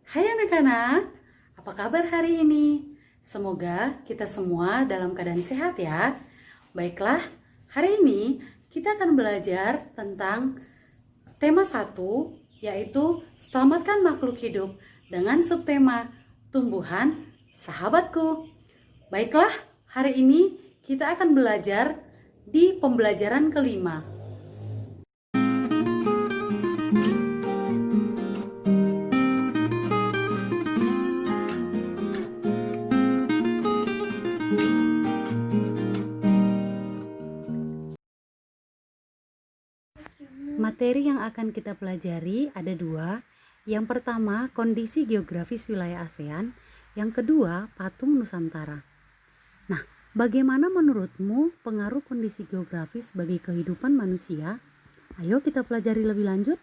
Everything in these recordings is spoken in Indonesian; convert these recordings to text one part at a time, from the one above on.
Hai anak-anak, apa kabar hari ini? Semoga kita semua dalam keadaan sehat ya. Baiklah, hari ini kita akan belajar tentang tema 1, yaitu selamatkan makhluk hidup dengan subtema tumbuhan sahabatku. Baiklah, hari ini kita akan belajar di pembelajaran kelima. Materi yang akan kita pelajari ada dua. Yang pertama, kondisi geografis wilayah ASEAN. Yang kedua, patung Nusantara. Nah, bagaimana menurutmu pengaruh kondisi geografis bagi kehidupan manusia? Ayo kita pelajari lebih lanjut.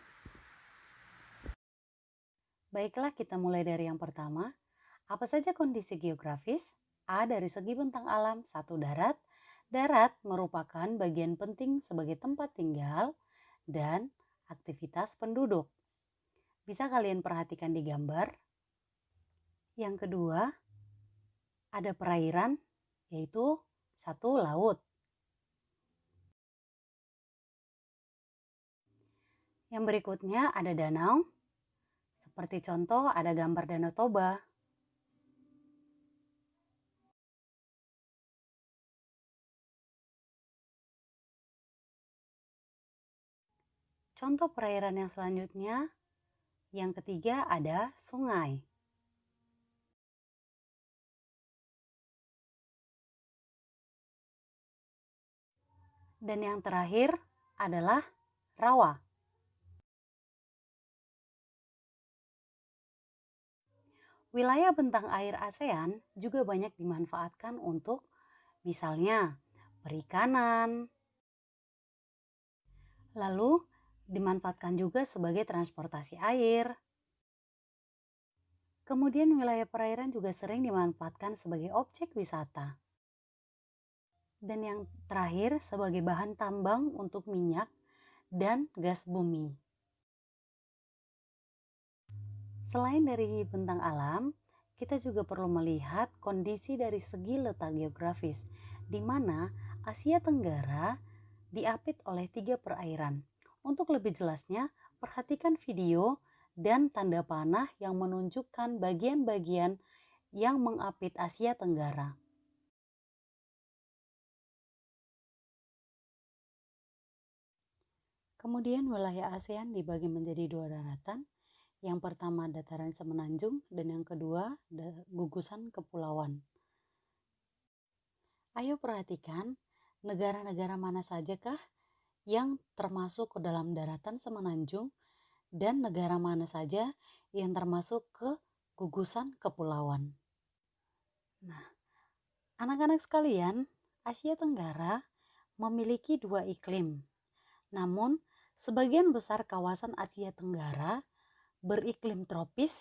Baiklah, kita mulai dari yang pertama. Apa saja kondisi geografis? A. Dari segi bentang alam, 1. Darat. Darat merupakan bagian penting sebagai tempat tinggal dan aktivitas penduduk. Bisa kalian perhatikan di gambar. Yang kedua, ada perairan, yaitu 1. Laut. Yang berikutnya ada danau. Seperti contoh ada gambar Danau Toba. Contoh perairan yang selanjutnya, yang ketiga ada sungai. Dan yang terakhir adalah rawa. Wilayah bentang air ASEAN juga banyak dimanfaatkan untuk misalnya perikanan, lalu dimanfaatkan juga sebagai transportasi air. Kemudian wilayah perairan juga sering dimanfaatkan sebagai objek wisata. Dan yang terakhir sebagai bahan tambang untuk minyak dan gas bumi. Selain dari bentang alam, kita juga perlu melihat kondisi dari segi letak geografis, di mana Asia Tenggara diapit oleh 3 perairan. Untuk lebih jelasnya, perhatikan video dan tanda panah yang menunjukkan bagian-bagian yang mengapit Asia Tenggara. Kemudian wilayah ASEAN dibagi menjadi 2 daratan. Yang pertama dataran semenanjung dan yang kedua gugusan kepulauan. Ayo perhatikan negara-negara mana sajakah yang termasuk ke dalam daratan semenanjung dan negara mana saja yang termasuk ke gugusan kepulauan. Nah, anak-anak sekalian, Asia Tenggara memiliki 2 iklim. Namun, sebagian besar kawasan Asia Tenggara beriklim tropis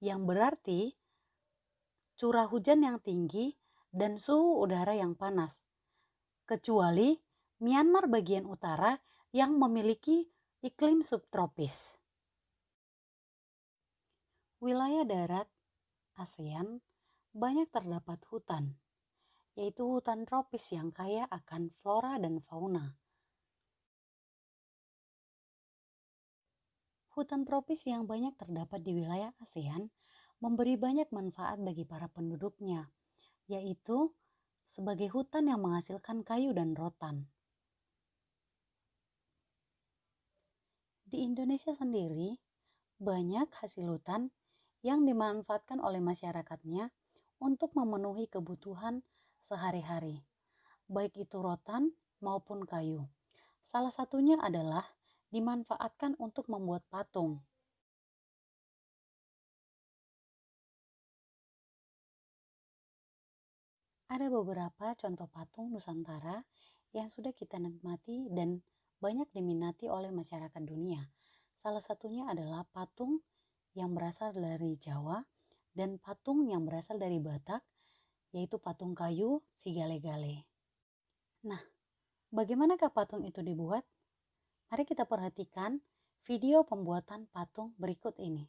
yang berarti curah hujan yang tinggi dan suhu udara yang panas. Kecuali Myanmar bagian utara yang memiliki iklim subtropis. Wilayah darat ASEAN banyak terdapat hutan, yaitu hutan tropis yang kaya akan flora dan fauna. Hutan tropis yang banyak terdapat di wilayah ASEAN memberi banyak manfaat bagi para penduduknya, yaitu sebagai hutan yang menghasilkan kayu dan rotan. Di Indonesia sendiri, banyak hasil hutan yang dimanfaatkan oleh masyarakatnya untuk memenuhi kebutuhan sehari-hari, baik itu rotan maupun kayu. Salah satunya adalah dimanfaatkan untuk membuat patung. Ada beberapa contoh patung Nusantara yang sudah kita nikmati dan banyak diminati oleh masyarakat dunia. Salah satunya adalah patung yang berasal dari Jawa dan patung yang berasal dari Batak, yaitu patung kayu si gale-gale. Nah, bagaimanakah patung itu dibuat? Mari kita perhatikan video pembuatan patung berikut ini.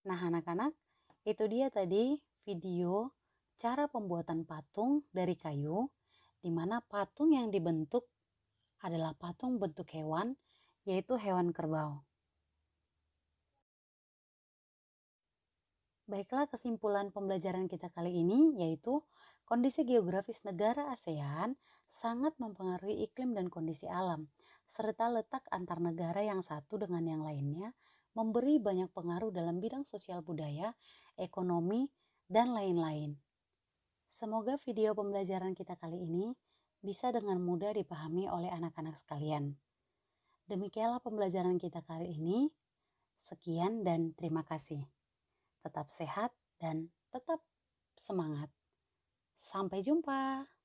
Nah, anak-anak, itu dia tadi video cara pembuatan patung dari kayu, di mana patung yang dibentuk adalah patung bentuk hewan, yaitu hewan kerbau. Baiklah, kesimpulan pembelajaran kita kali ini yaitu kondisi geografis negara ASEAN sangat mempengaruhi iklim dan kondisi alam, serta letak antar negara yang satu dengan yang lainnya memberi banyak pengaruh dalam bidang sosial budaya, ekonomi, dan lain-lain. Semoga video pembelajaran kita kali ini bisa dengan mudah dipahami oleh anak-anak sekalian. Demikianlah pembelajaran kita kali ini. Sekian dan terima kasih. Tetap sehat dan tetap semangat. Sampai jumpa.